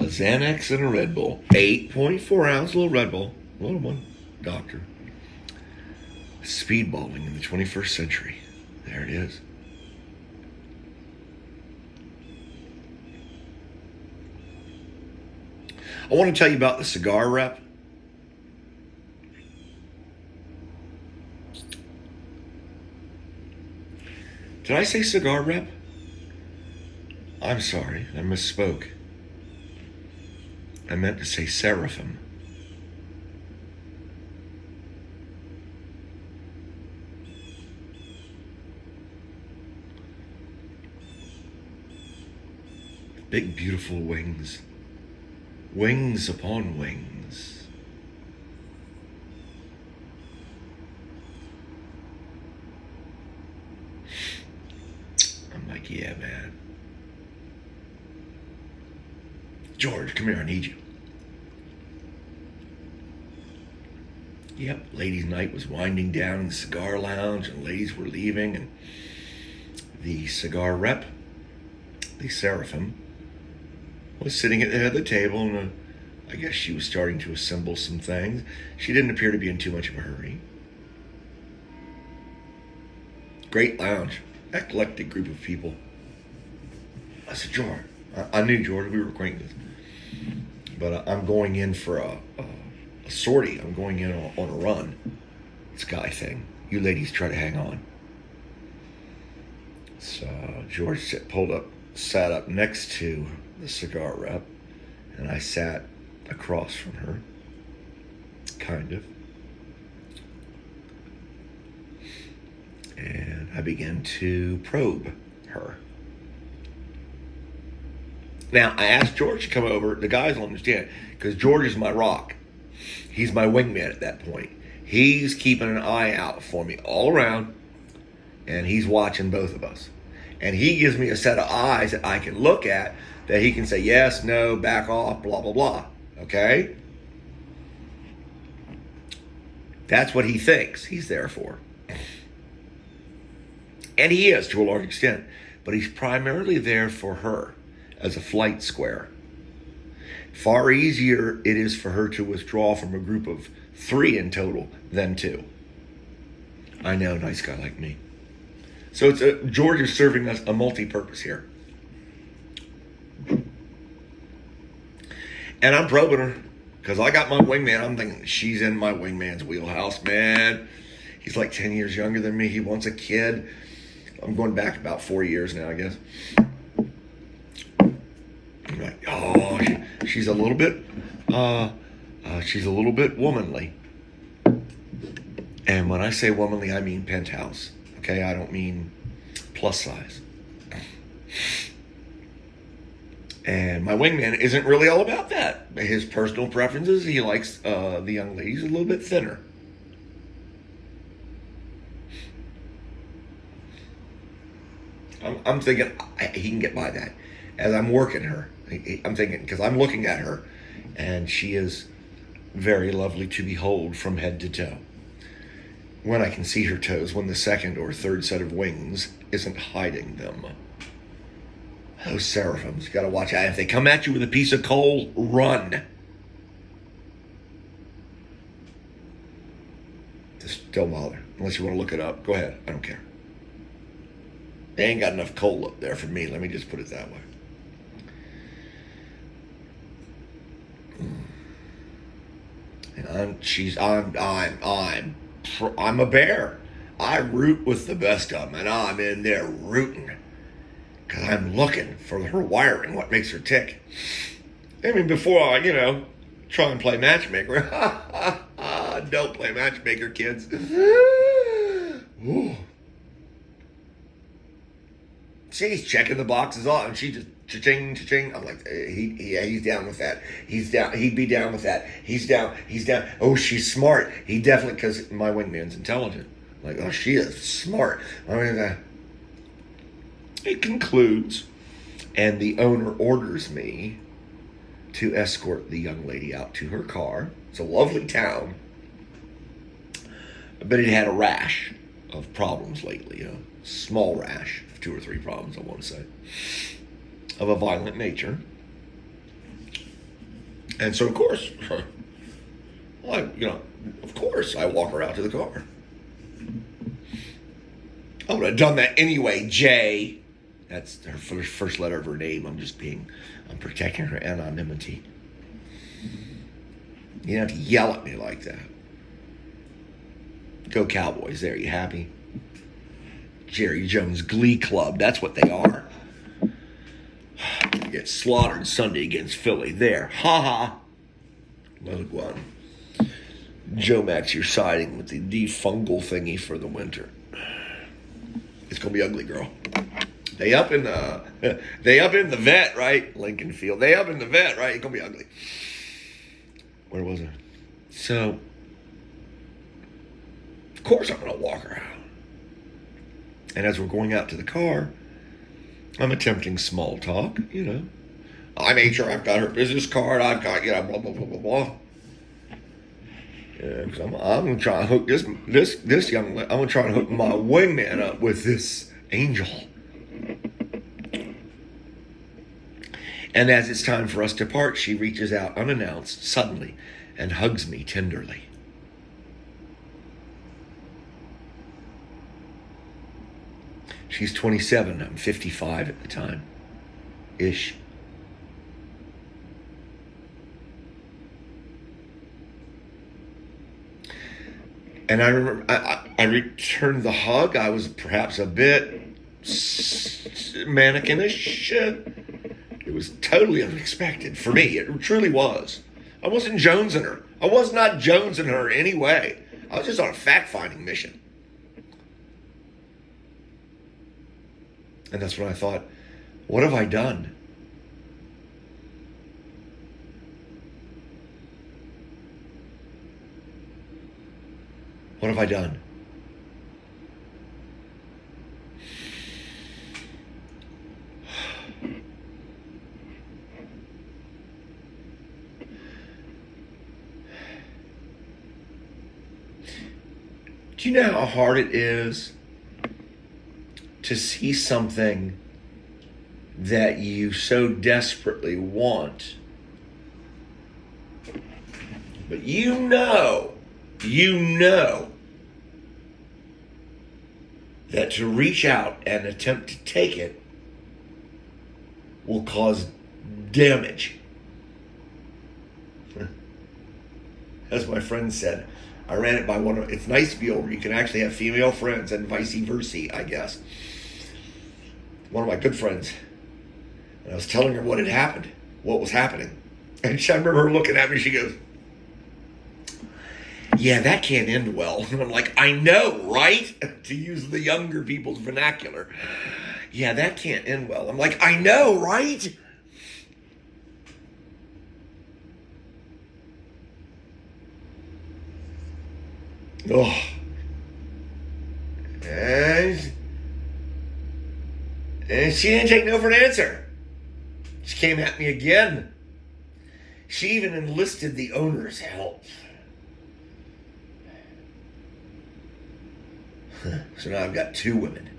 a Xanax and a Red Bull. 8.4 ounce little Red Bull. Little one. Doctor. Speedballing in the 21st century. There it is. I want to tell you about the Cigar Rep. Did I say Cigar Rep? I'm sorry, I misspoke. I meant to say Seraphim. Big, beautiful wings. Wings upon wings. I'm like, yeah, man. George, come here, I need you. Yep, ladies' night was winding down in the cigar lounge, and ladies were leaving, and the Cigar Rep, the Seraphim, was sitting at the head of the table, and I guess she was starting to assemble some things. She didn't appear to be in too much of a hurry. Great lounge, eclectic group of people. I said, George, I knew George, we were acquaintances, but I'm going in for a sortie. I'm going in on a run. It's a guy thing. You ladies try to hang on. So George sat up next to the Cigar Rep, and I sat across from her, kind of. And I began to probe her. Now, I asked George to come over. The guys don't understand, because George is my rock. He's my wingman at that point. He's keeping an eye out for me all around, and he's watching both of us. And he gives me a set of eyes that I can look at, that he can say yes, no, back off, blah, blah, blah. Okay? That's what he thinks he's there for. And he is, to a large extent. But he's primarily there for her as a flight square. Far easier it is for her to withdraw from a group of 3 in total than 2. I know, nice guy like me. So George is serving us a multi-purpose here. And I'm probing her, because I got my wingman. I'm thinking, she's in my wingman's wheelhouse, man. He's like 10 years younger than me. He wants a kid. I'm going back about 4 years now, I guess. I'm like, oh, she's a little bit womanly. And when I say womanly, I mean penthouse. Okay, I don't mean plus size. And my wingman isn't really all about that. His personal preferences, he likes the young ladies a little bit thinner. I'm thinking he can get by that. As I'm working her, I'm thinking, because I'm looking at her, and she is very lovely to behold from head to toe. When I can see her toes, when the second or third set of wings isn't hiding them. Those seraphims, you gotta watch out. If they come at you with a piece of coal, run. Just don't bother. Unless you want to look it up, go ahead. I don't care. They ain't got enough coal up there for me. Let me just put it that way. And I'm a bear. I root with the best of them, and I'm in there rooting. Because I'm looking for her wiring, what makes her tick. I mean, before I, try and play matchmaker. Don't play matchmaker, kids. Ooh. She's checking the boxes off, and she just cha-ching, cha-ching. I'm like, he's down with that. He's down. He'd be down with that. He's down. Oh, she's smart. He definitely, because my wingman's intelligent. Like, oh, she is smart. I mean, it concludes, and the owner orders me to escort the young lady out to her car. It's a lovely town, but it had a rash of problems lately, a small rash of 2 or 3 problems, I want to say, of a violent nature. And so, of course, of course, I walk her out to the car. I would have done that anyway, Jay. That's her first letter of her name. I'm protecting her anonymity. You don't have to yell at me like that. Go Cowboys. There, you happy? Jerry Jones Glee Club. That's what they are. Get slaughtered Sunday against Philly. There. Ha ha. Another one. Joe Max, you're siding with the defungal thingy for the winter. It's gonna be ugly, girl. They up in the vet, right? Lincoln Field. They up in the vet, right? It's gonna be ugly. Where was I? So, of course I'm gonna walk her out. And as we're going out to the car, I'm attempting small talk, I made sure I've got her business card. I've got, blah, blah, blah, blah, blah. Yeah, because I'm going to try and hook this young lady. I'm going to try and hook my wingman up with this angel. And as it's time for us to part, she reaches out unannounced, suddenly, and hugs me tenderly. She's 27. I'm 55 at the time. Ish. And I remember I returned the hug. I was perhaps a bit mannequinish. It was totally unexpected for me. It truly was. I wasn't jonesing her. I was not jonesing her in any way. I was just on a fact-finding mission. And that's when I thought, what have I done? What have I done? Do you know how hard it is to see something that you so desperately want, but you know that to reach out and attempt to take it will cause damage? As my friend said, I ran it by it's nice to be over. You can actually have female friends and vice versa, I guess. One of my good friends, and I was telling her what had happened, what was happening. And I remember her looking at me, she goes, yeah, that can't end well. And I'm like, I know, right? To use the younger people's vernacular. Yeah, that can't end well. I'm like, I know, right? Oh. And she didn't take no for an answer. She came at me again. She even enlisted the owner's help. So now I've got two women.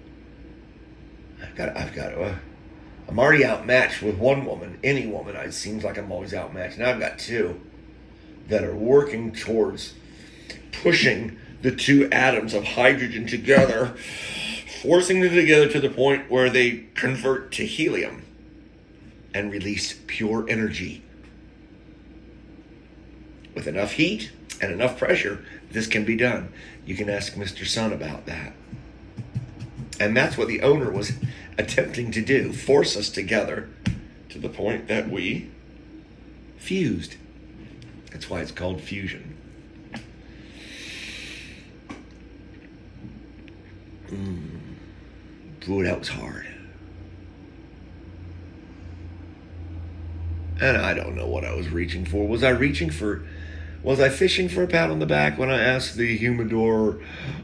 I'm already outmatched with one woman, any woman. It seems like I'm always outmatched. Now I've got two that are working towards pushing the two atoms of hydrogen together, forcing them together to the point where they convert to helium and release pure energy. With enough heat and enough pressure, this can be done. You can ask Mr. Sun about that. And that's what the owner was attempting to do, force us together to the point that we fused. That's why it's called fusion. Boy, that was hard. And I don't know what I was reaching for. Was I fishing for a pat on the back when I asked the humidor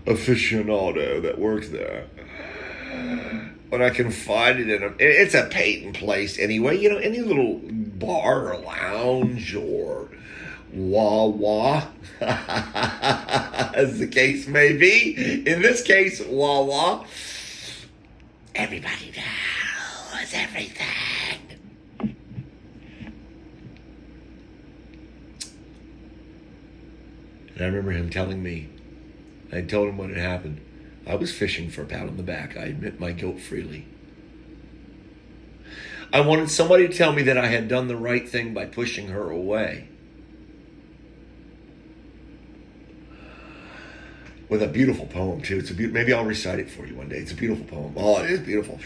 aficionado that works there? When I confided in him, it's a patent place anyway. Any little bar or lounge or Wawa, as the case may be. In this case, Wawa. Everybody knows everything. And I remember him telling me, I told him what had happened. I was fishing for a pat on the back. I admit my guilt freely. I wanted somebody to tell me that I had done the right thing by pushing her away. With a beautiful poem, too. It's maybe I'll recite it for you one day. It's a beautiful poem. Oh, it is beautiful.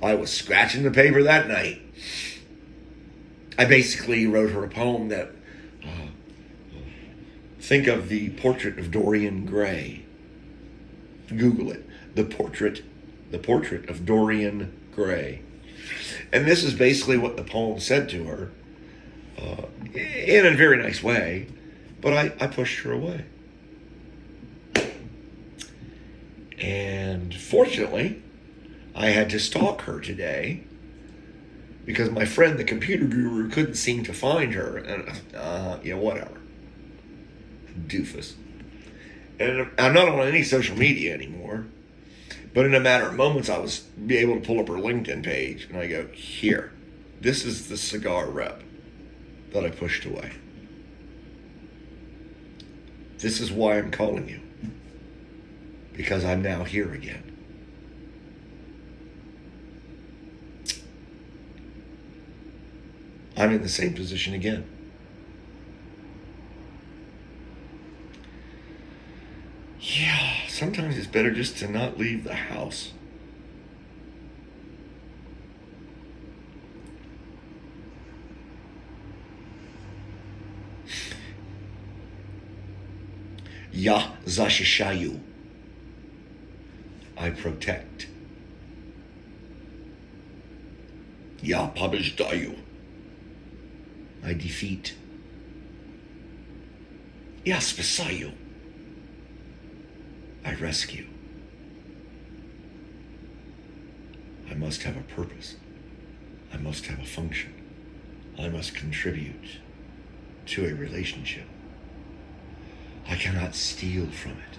I was scratching the paper that night. I basically wrote her a poem that, think of the portrait of Dorian Gray. Google it. The portrait of Dorian Gray. And this is basically what the poem said to her, in a very nice way, but I pushed her away. And fortunately, I had to stalk her today because my friend, the computer guru, couldn't seem to find her. And, whatever. Doofus. And I'm not on any social media anymore. But in a matter of moments, I was able to pull up her LinkedIn page. And I go, here. This is the Cigar Rep that I pushed away. This is why I'm calling you. Because I'm now here again. I'm in the same position again. Yeah, sometimes it's better just to not leave the house. Я защищаю. I protect. Я побеждаю. I defeat. Я спасаю. I rescue. I must have a purpose. I must have a function. I must contribute to a relationship. I cannot steal from it.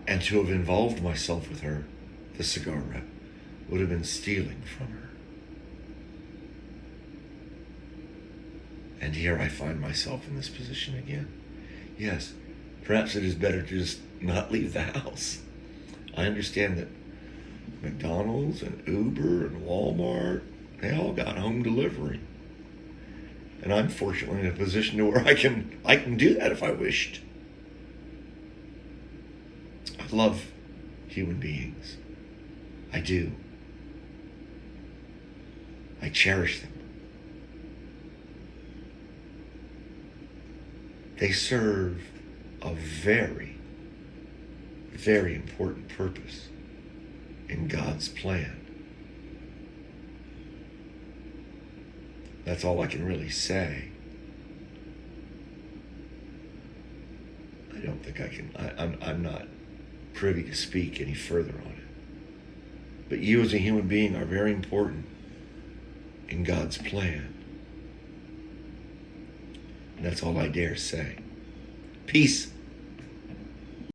And to have involved myself with her, the Cigar Rep, would have been stealing from her. And here I find myself in this position again. Yes, perhaps it is better to just not leave the house. I understand that McDonald's and Uber and Walmart, they all got home delivery. And I'm fortunately in a position to where I can do that if I wished. I love human beings. I do. I cherish them. They serve a very, very important purpose in God's plan. That's all I can really say. I don't think I can. I'm not privy to speak any further on it. But you as a human being are very important in God's plan. And that's all I dare say. Peace.